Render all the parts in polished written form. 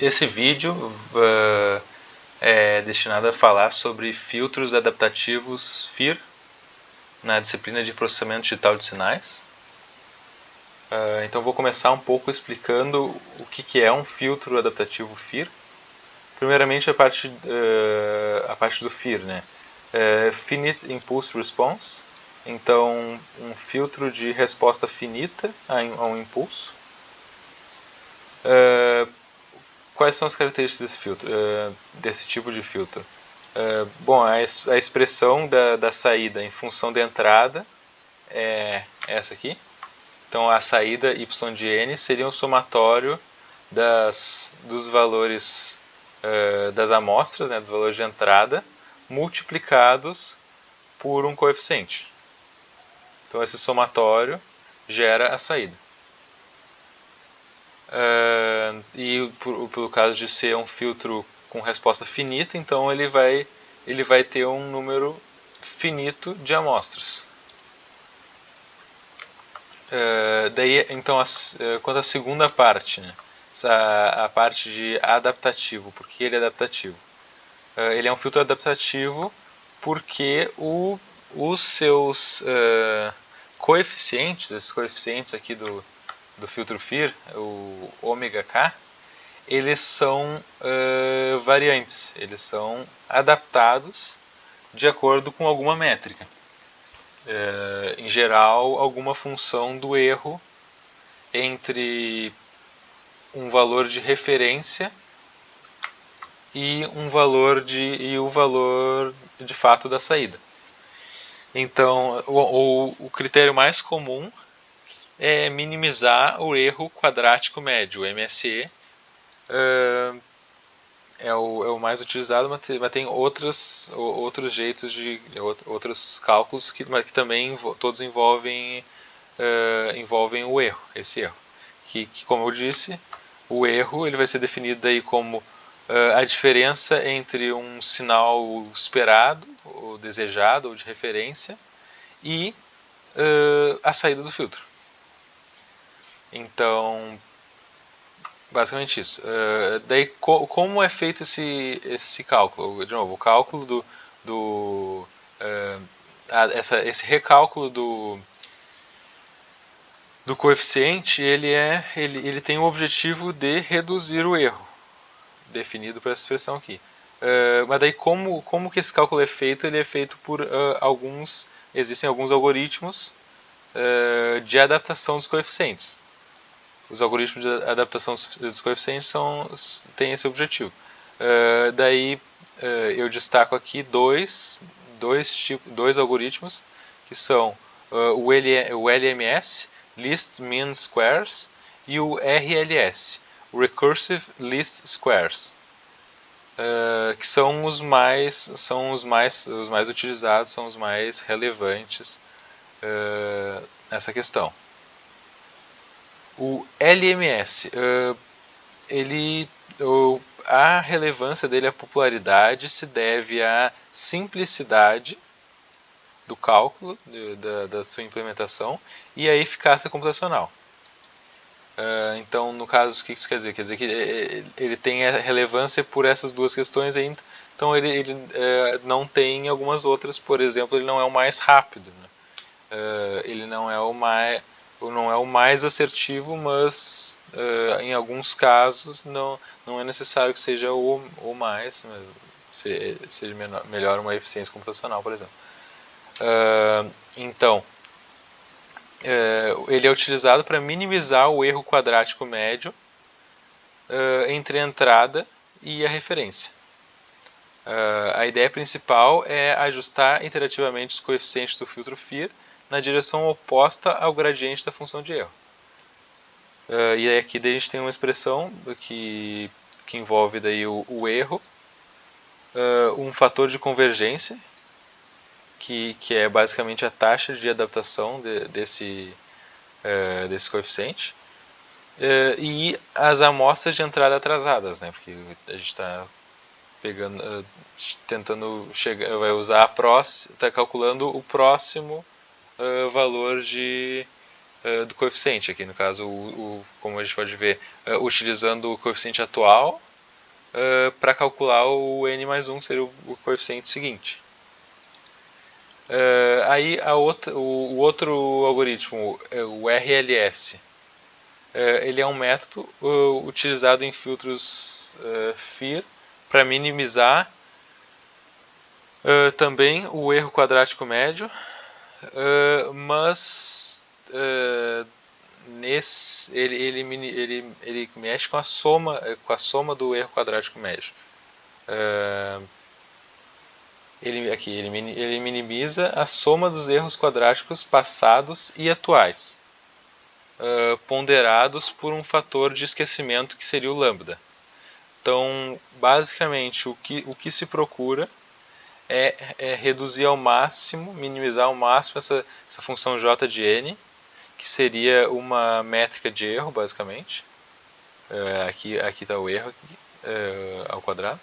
Esse vídeo é destinado a falar sobre filtros adaptativos FIR na disciplina de processamento digital de sinais. Então vou começar um pouco explicando o que é um filtro adaptativo FIR. Primeiramente a parte do FIR, né? Finite Impulse Response. Então um filtro de resposta finita a um impulso. Quais são as características desse filtro, desse tipo de filtro? Bom, a expressão da saída em função da entrada é essa aqui. Então a saída y de n seria um somatório dos valores das amostras, né, dos valores de entrada, multiplicados por um coeficiente. Então esse somatório gera a saída. E pelo caso de ser um filtro com resposta finita, então ele vai ter um número finito de amostras. Daí, então, quanto à segunda parte, né? A parte de adaptativo. Por que ele é adaptativo? Ele é um filtro adaptativo porque os seus coeficientes, esses coeficientes aqui do filtro FIR, o ômega K, eles são variantes, eles são adaptados de acordo com alguma métrica. Em geral, alguma função do erro entre um valor de referência e o valor de fato da saída. Então, o critério mais comum é minimizar o erro quadrático médio, o MSE. É o mais utilizado, mas tem outros jeitos outros cálculos que também todos envolvem o erro, esse erro. Que como eu disse, o erro ele vai ser definido aí como a diferença entre um sinal esperado, ou desejado, ou de referência, e a saída do filtro. Então, basicamente isso. Daí, como é feito esse cálculo? De novo, o cálculo esse recálculo do coeficiente, ele tem o objetivo de reduzir o erro, definido por essa expressão aqui. Mas daí, como que esse cálculo é feito? Ele é feito por existem alguns algoritmos de adaptação dos coeficientes. Os algoritmos de adaptação dos coeficientes têm esse objetivo. Daí eu destaco aqui dois algoritmos, que são o LMS, Least Mean Squares, e o RLS, Recursive Least Squares, que são os mais utilizados, são os mais relevantes nessa questão. O LMS, a relevância dele, a popularidade, se deve à simplicidade do cálculo, da sua implementação, e à eficácia computacional. Então, no caso, o que isso quer dizer? Quer dizer que ele tem a relevância por essas duas questões, então ele não tem algumas outras. Por exemplo, ele não é o mais rápido, né? Ele não é o mais assertivo, mas em alguns casos não é necessário que seja o mais, né? Seja melhor uma eficiência computacional, por exemplo. Então, ele é utilizado para minimizar o erro quadrático médio entre a entrada e a referência. A ideia principal é ajustar iterativamente os coeficientes do filtro FIR na direção oposta ao gradiente da função de erro. E aí aqui a gente tem uma expressão que envolve daí o erro, um fator de convergência, que é basicamente a taxa de adaptação desse coeficiente, e as amostras de entrada atrasadas, né? Porque a gente está tentando vai usar está calculando o próximo valor de do coeficiente, aqui no caso, como a gente pode ver, utilizando o coeficiente atual para calcular o n mais 1, que seria o coeficiente seguinte. Aí o outro algoritmo, o RLS, ele é um método utilizado em filtros FIR para minimizar também o erro quadrático médio, mas ele mexe com a soma do erro quadrático médio. Ele minimiza a soma dos erros quadráticos passados e atuais, ponderados por um fator de esquecimento que seria o lambda. Então, basicamente, o que se procura é reduzir ao máximo, minimizar ao máximo essa função j de n, que seria uma métrica de erro, basicamente. Aqui está o erro ao quadrado.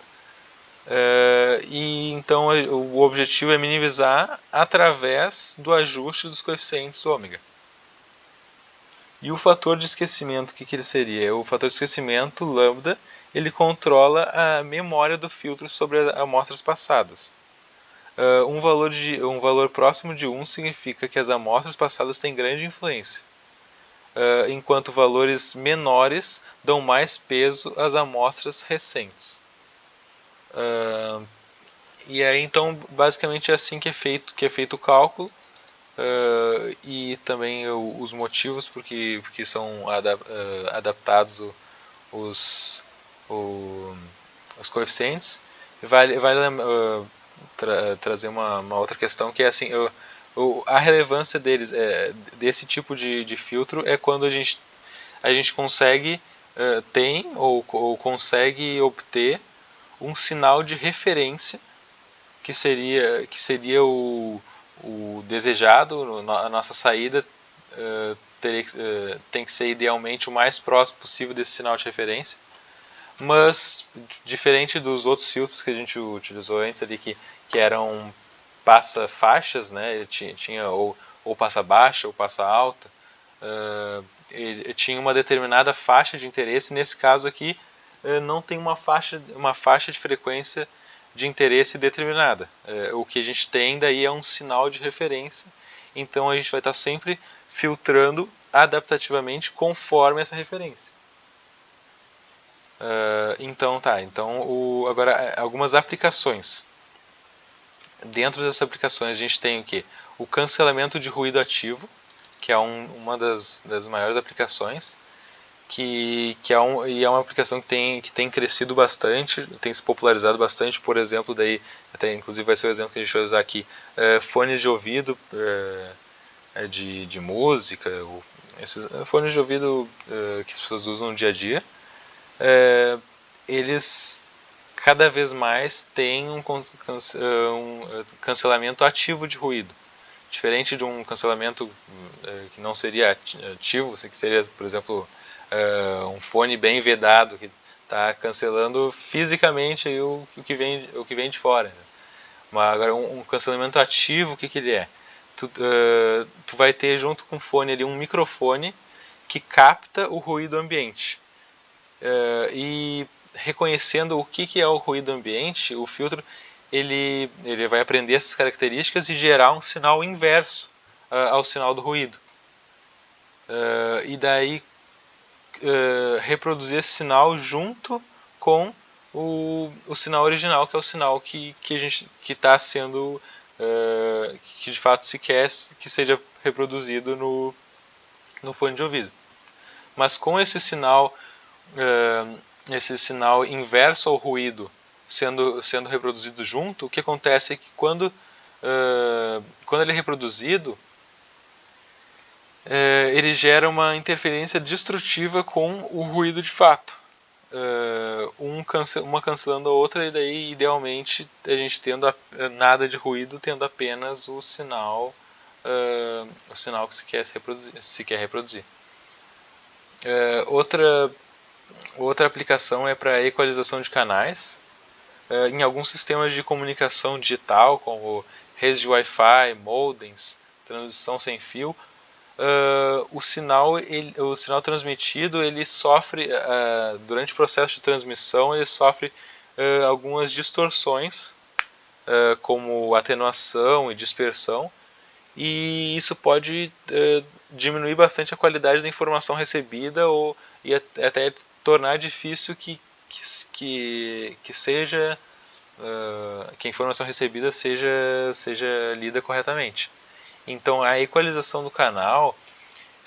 E então o objetivo é minimizar através do ajuste dos coeficientes ômega. E o fator de esquecimento, o que ele seria? O fator de esquecimento, lambda, ele controla a memória do filtro sobre amostras passadas. Um valor próximo de 1 significa que as amostras passadas têm grande influência, enquanto valores menores dão mais peso às amostras recentes. E aí então basicamente é assim que é feito o cálculo, e também os motivos porque são adaptados os coeficientes. Vale trazer uma outra questão, que é assim, a relevância desse tipo de filtro é quando a gente consegue tem ou consegue obter um sinal de referência que seria o desejado. A nossa saída tem que ser idealmente o mais próximo possível desse sinal de referência, mas diferente dos outros filtros que a gente utilizou antes ali, que eram passa-faixas, né? Tinha ou passa baixa ou passa alta, tinha uma determinada faixa de interesse. Nesse caso aqui não tem uma faixa de frequência de interesse determinada. O que a gente tem daí é um sinal de referência, então a gente vai estar sempre filtrando adaptativamente conforme essa referência. Então agora algumas aplicações. Dentro dessas aplicações a gente tem o que? O cancelamento de ruído ativo, que é uma das maiores aplicações, e é uma aplicação que tem crescido bastante, tem se popularizado bastante. Por exemplo, daí até inclusive vai ser o exemplo que a gente vai usar aqui, fones de ouvido de música, esses fones de ouvido que as pessoas usam no dia a dia. Eles cada vez mais têm um cancelamento ativo de ruído, diferente de um cancelamento que não seria ativo, que seria, por exemplo, um fone bem vedado que está cancelando fisicamente aí o que vem de fora. Mas agora um cancelamento ativo, o que ele é? Tu vai ter junto com o fone ali um microfone que capta o ruído ambiente. E reconhecendo o que é o ruído ambiente, o filtro ele vai aprender essas características e gerar um sinal inverso ao sinal do ruído. E daí reproduzir esse sinal junto com o sinal original, que é o sinal que está sendo que de fato se quer que seja reproduzido no fone de ouvido. Mas com esse sinal inverso ao ruído sendo reproduzido junto, o que acontece é que quando ele é reproduzido, ele gera uma interferência destrutiva com o ruído de fato, uma cancelando a outra, e daí idealmente a gente tendo nada de ruído, tendo apenas o sinal que se quer reproduzir. Outra aplicação é para equalização de canais. Em alguns sistemas de comunicação digital, como redes de Wi-Fi, modems, transmissão sem fio, o sinal transmitido, ele sofre, durante o processo de transmissão, ele sofre algumas distorções, como atenuação e dispersão, e isso pode diminuir bastante a qualidade da informação recebida e até tornar difícil que a informação recebida seja lida corretamente. Então a equalização do canal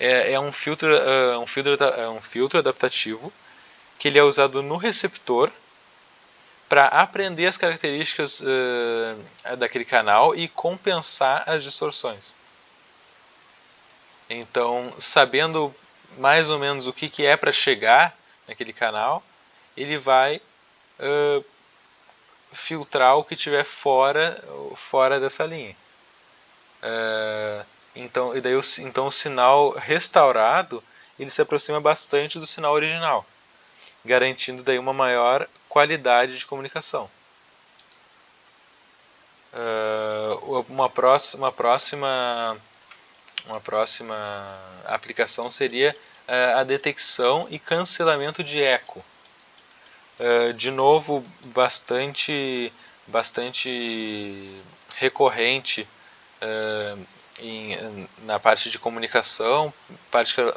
é um filtro adaptativo que ele é usado no receptor para aprender as características daquele canal e compensar as distorções. Então, sabendo mais ou menos o que é para chegar naquele canal, ele vai filtrar o que estiver fora dessa linha. Então o sinal restaurado ele se aproxima bastante do sinal original, garantindo daí uma maior qualidade de comunicação. Uma próxima aplicação seria a detecção e cancelamento de eco. De novo, bastante recorrente na parte de comunicação,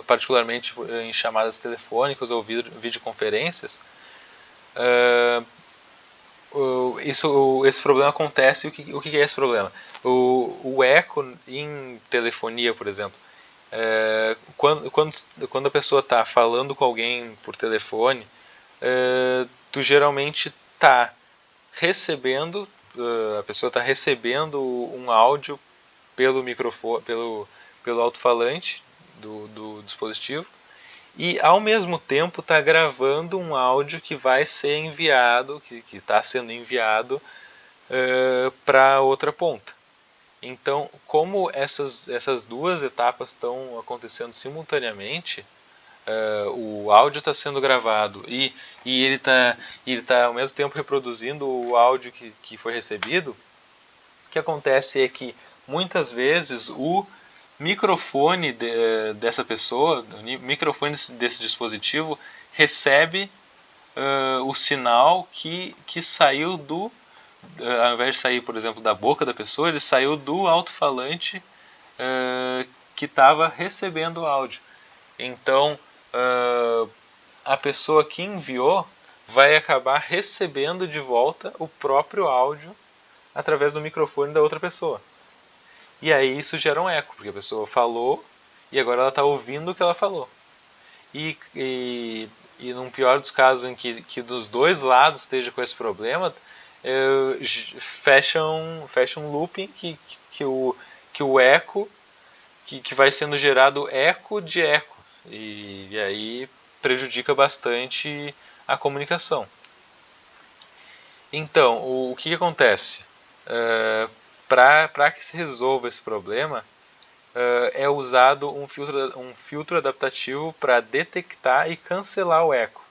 particularmente em chamadas telefônicas ou videoconferências. Esse problema acontece. O que é esse problema? O eco em telefonia, por exemplo, quando a pessoa está falando com alguém por telefone, tu geralmente está recebendo, a pessoa está recebendo um áudio pelo microfone, pelo alto-falante do dispositivo, e ao mesmo tempo está gravando um áudio que vai ser enviado, que está sendo enviado para outra ponta. Então, como essas duas etapas estão acontecendo simultaneamente, o áudio está sendo gravado e ele está ao mesmo tempo reproduzindo o áudio que foi recebido, o que acontece é que muitas vezes o microfone dessa pessoa, o microfone desse dispositivo recebe o sinal que saiu ao invés de sair, por exemplo, da boca da pessoa, ele saiu do alto-falante que estava recebendo o áudio. Então, a pessoa que enviou vai acabar recebendo de volta o próprio áudio através do microfone da outra pessoa. E aí isso gera um eco, porque a pessoa falou e agora ela está ouvindo o que ela falou. E num pior dos casos em que dos dois lados esteja com esse problema, fecha um looping que o eco, que vai sendo gerado eco de eco. E aí prejudica bastante a comunicação. Então, o que acontece? Para que se resolva esse problema, é usado um filtro adaptativo para detectar e cancelar o eco.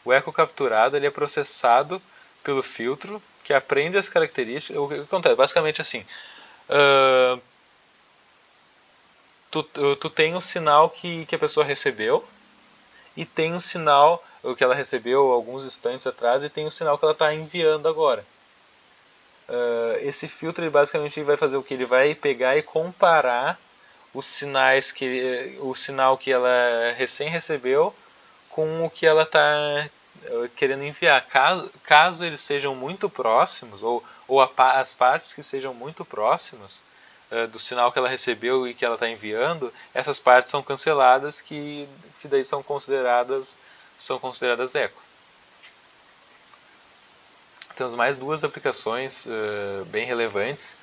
O eco capturado ele é processado pelo filtro, que aprende as características. O que acontece? Basicamente assim, tu tem o sinal que a pessoa recebeu, e tem o sinal que ela recebeu alguns instantes atrás, e tem o sinal que ela está enviando agora. Esse filtro ele basicamente vai fazer o que? Ele vai pegar e comparar os sinais o sinal que ela recém recebeu com o que ela está querendo enviar. Caso eles sejam muito próximos, ou as partes que sejam muito próximas do sinal que ela recebeu e que ela está enviando, essas partes são canceladas, que daí são consideradas eco. Temos mais duas aplicações bem relevantes.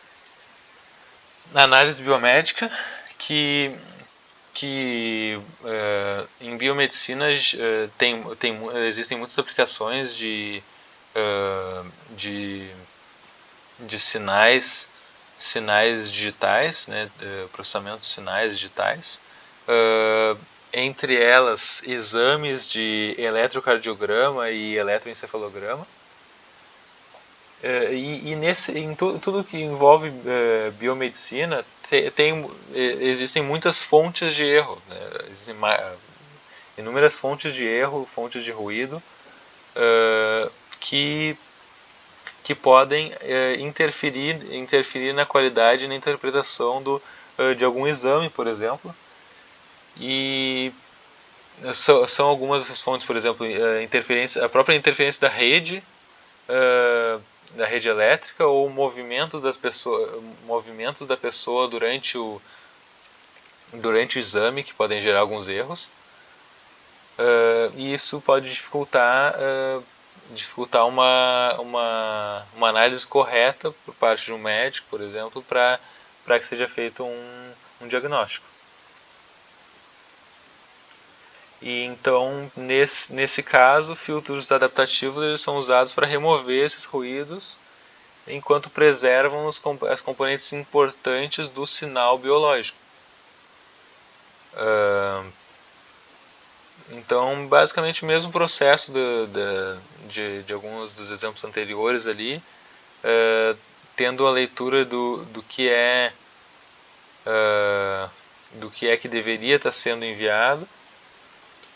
Na análise biomédica, que em biomedicina existem muitas aplicações de sinais digitais, né, processamento de sinais digitais, entre elas exames de eletrocardiograma e eletroencefalograma. Tudo que envolve biomedicina, existem muitas fontes de erro, né? Existem inúmeras fontes de erro, fontes de ruído, que podem interferir na qualidade e na interpretação de algum exame, por exemplo. E são algumas dessas fontes, por exemplo, a própria interferência da rede elétrica, ou movimentos da pessoa durante o exame, que podem gerar alguns erros. E isso pode dificultar uma análise correta por parte de um médico, por exemplo, para que seja feito um diagnóstico. E então, nesse caso, filtros adaptativos eles são usados para remover esses ruídos, enquanto preservam as componentes importantes do sinal biológico. Então, basicamente, o mesmo processo de alguns dos exemplos anteriores ali, tendo a leitura do que é que deveria estar sendo enviado,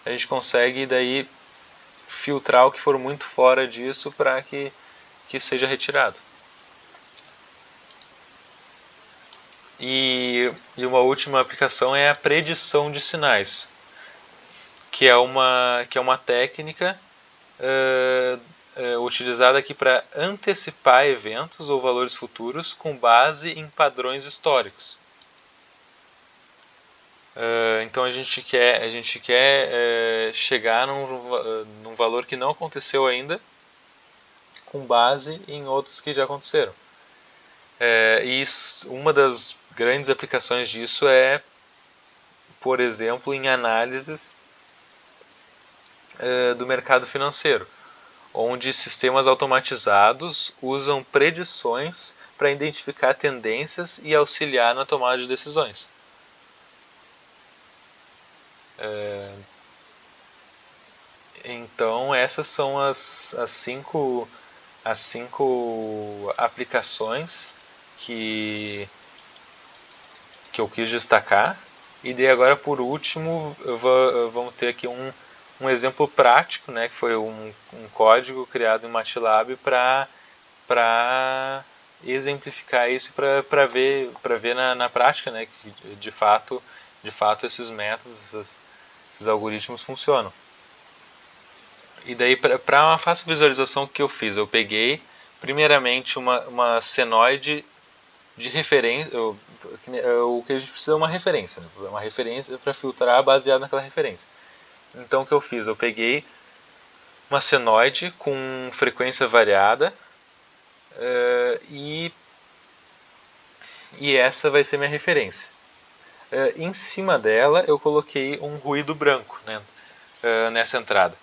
a gente consegue daí filtrar o que for muito fora disso para que seja retirado. E uma última aplicação é a predição de sinais, que é uma técnica utilizada aqui para antecipar eventos ou valores futuros com base em padrões históricos. Então a gente quer chegar num valor que não aconteceu ainda, com base em outros que já aconteceram. E uma das grandes aplicações disso é, por exemplo, em análises do mercado financeiro, onde sistemas automatizados usam predições para identificar tendências e auxiliar na tomada de decisões. Então essas são as cinco aplicações que eu quis destacar. E daí agora, por último, vamos ter aqui um exemplo prático, né, que foi um código criado em MATLAB para exemplificar isso, para ver na prática, né, que de fato esses métodos, esses algoritmos funcionam. E daí, para uma fácil visualização, o que eu fiz? Eu peguei, primeiramente, uma senoide de referência. O que a gente precisa é uma referência, né? Uma referência para filtrar baseado naquela referência. Então, o que eu fiz? Eu peguei uma senoide com frequência variada, e essa vai ser minha referência. Em cima dela, eu coloquei um ruído branco, né, nessa entrada.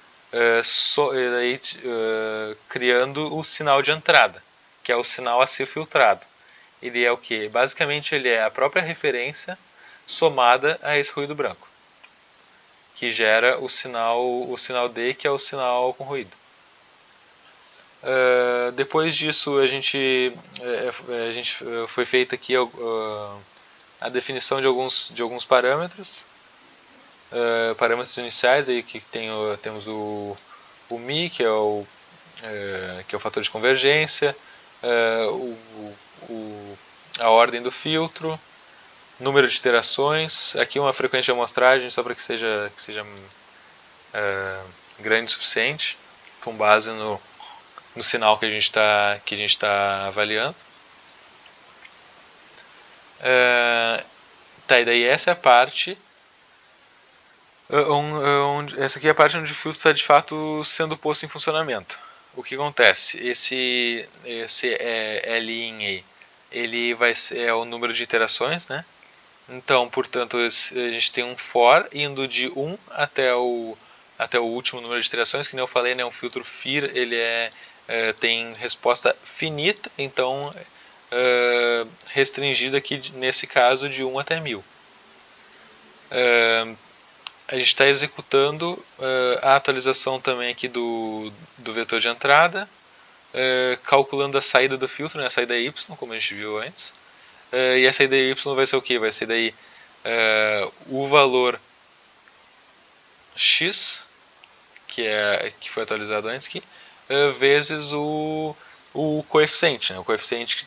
Criando o sinal de entrada, que é o sinal a ser filtrado. Ele é o que? Basicamente ele é a própria referência somada a esse ruído branco, que gera o sinal D, que é o sinal com ruído. Depois disso a gente foi feita aqui a definição de alguns parâmetros. Parâmetros iniciais aí, que temos o Mi, que é o fator de convergência, a ordem do filtro, número de iterações, aqui uma frequência de amostragem só para que seja grande o suficiente, com base no sinal que a gente está avaliando. E daí essa é a parte essa aqui é a parte onde o filtro está de fato sendo posto em funcionamento. O que acontece? Esse Lin ele vai ser o número de iterações, né? Então, portanto, a gente tem um for indo de 1 até o último número de iterações, que nem eu falei, né? Um filtro FIR ele tem resposta finita, então restringida aqui nesse caso de 1 até 1000. A gente está executando a atualização também aqui do vetor de entrada, calculando a saída do filtro, né, a saída Y, como a gente viu antes. E a saída Y vai ser o que? Vai ser daí o valor X, que foi atualizado antes aqui, vezes o coeficiente, né? O coeficiente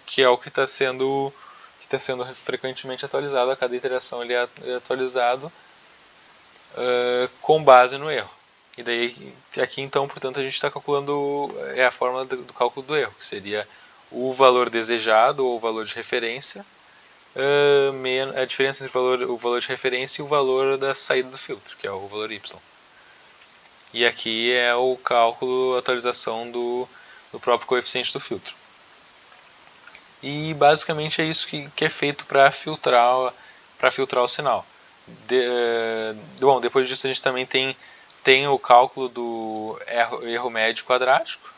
que é o que está sendo frequentemente atualizado. A cada iteração ele é atualizado com base no erro. E daí aqui então, portanto, a gente está calculando a fórmula do cálculo do erro, que seria o valor desejado ou o valor de referência, a diferença entre o valor de referência e o valor da saída do filtro, que é o valor y. E aqui é o cálculo, a atualização do próprio coeficiente do filtro. E basicamente é isso que é feito para filtrar o sinal. Bom, depois disso a gente também tem o cálculo do erro médio quadrático.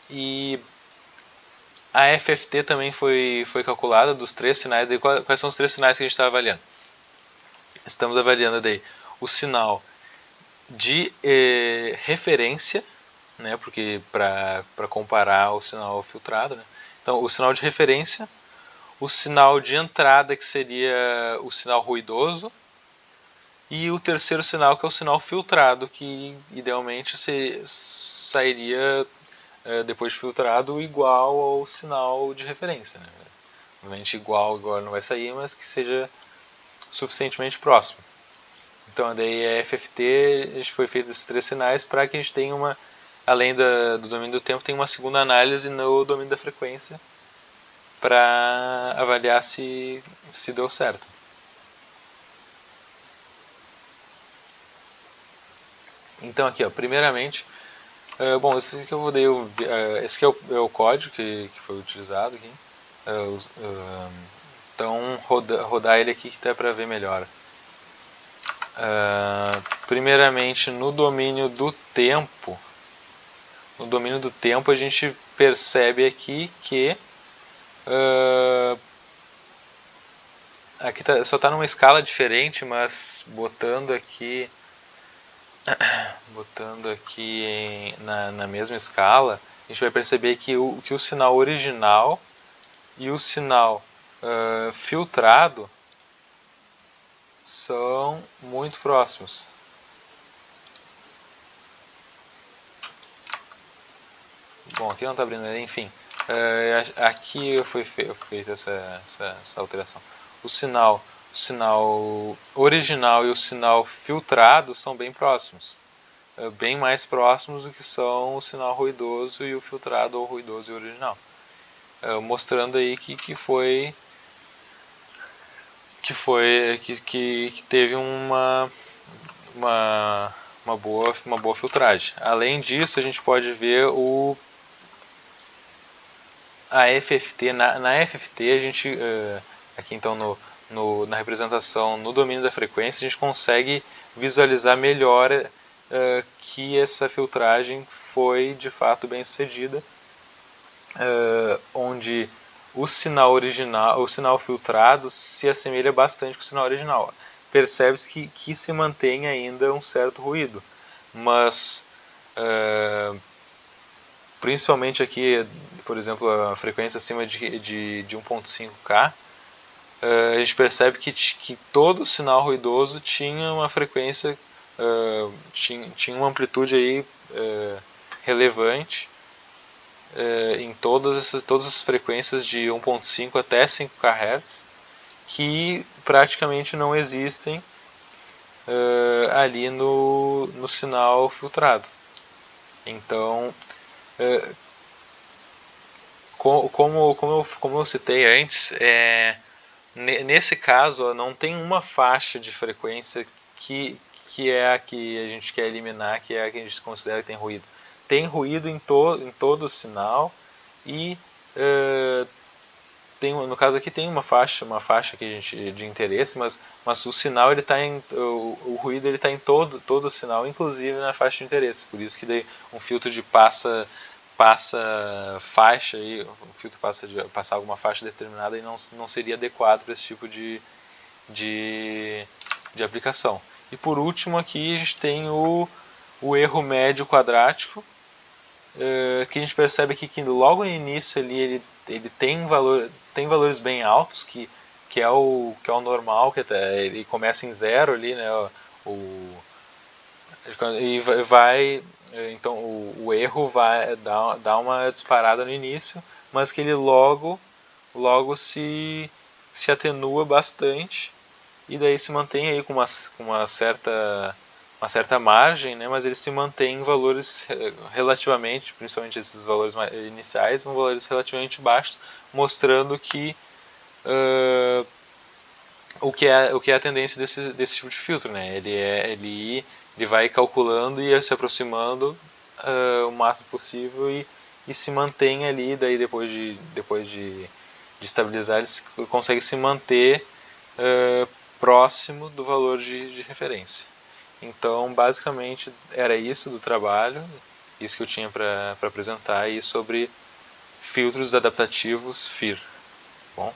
E a FFT também foi calculada dos 3 sinais. Quais são os 3 sinais que a gente está avaliando? Estamos avaliando daí o sinal de referência, né, porque para comparar o sinal filtrado, né? Então, o sinal de referência, o sinal de entrada, que seria o sinal ruidoso, e o terceiro sinal, que é o sinal filtrado, que idealmente sairia, depois de filtrado, igual ao sinal de referência, né? Obviamente igual não vai sair, mas que seja suficientemente próximo. Então, daí a FFT, a gente foi feito esses 3 sinais para que a gente tenha além do domínio do tempo, tem uma segunda análise no domínio da frequência para avaliar se deu certo. Então aqui, ó, primeiramente, bom, esse aqui esse aqui é o código que foi utilizado aqui. Então rodar ele aqui que dá para ver melhor. Primeiramente, no domínio do tempo, a gente percebe aqui que aqui só está numa escala diferente, mas botando aqui na mesma escala, a gente vai perceber que o sinal original e o sinal filtrado são muito próximos. Bom, aqui não está abrindo, enfim. Aqui foi feita essa alteração. O sinal original e o sinal filtrado são bem próximos. Bem mais próximos do que são o sinal ruidoso e o filtrado, ou ruidoso e original. Mostrando aí que teve uma boa filtragem. Além disso, a gente pode ver a FFT. Na FFT, a gente, aqui então na representação no domínio da frequência, a gente consegue visualizar melhor que essa filtragem foi de fato bem sucedida, onde o sinal original, o sinal filtrado, se assemelha bastante com o sinal original. Percebe-se que se mantém ainda um certo ruído, mas principalmente aqui, por exemplo, a frequência acima de 1.5K, a gente percebe que todo sinal ruidoso tinha uma frequência, tinha uma amplitude aí relevante em todas as frequências de 1.5 até 5 kHz, que praticamente não existem ali no sinal filtrado. Então, como eu citei antes, nesse caso não tem uma faixa de frequência que é a que a gente quer eliminar, que é a que a gente considera que tem ruído. Tem ruído em todo o sinal, e no caso aqui tem uma faixa que a gente, de interesse, mas o sinal ele tá o ruído ele está em todo o sinal, inclusive na faixa de interesse. Por isso que daí um filtro de passa faixa, e o filtro passar alguma faixa determinada, e não seria adequado para esse tipo de aplicação. E por último aqui a gente tem o erro médio quadrático, que a gente percebe aqui que logo no início ele tem valores bem altos, que é o normal, que ele começa em zero ali, né? E vai, então o erro vai dar uma disparada no início, mas que ele logo se atenua bastante e daí se mantém aí com uma certa margem, né, mas ele se mantém em valores relativamente, principalmente esses valores iniciais, em valores relativamente baixos, mostrando que o que é a tendência desse tipo de filtro, né? Ele vai calculando e se aproximando o máximo possível e se mantém ali, daí depois de estabilizar, ele consegue se manter próximo do valor de referência. Então, basicamente, era isso do trabalho, isso que eu tinha para apresentar, e sobre filtros adaptativos FIR. Bom?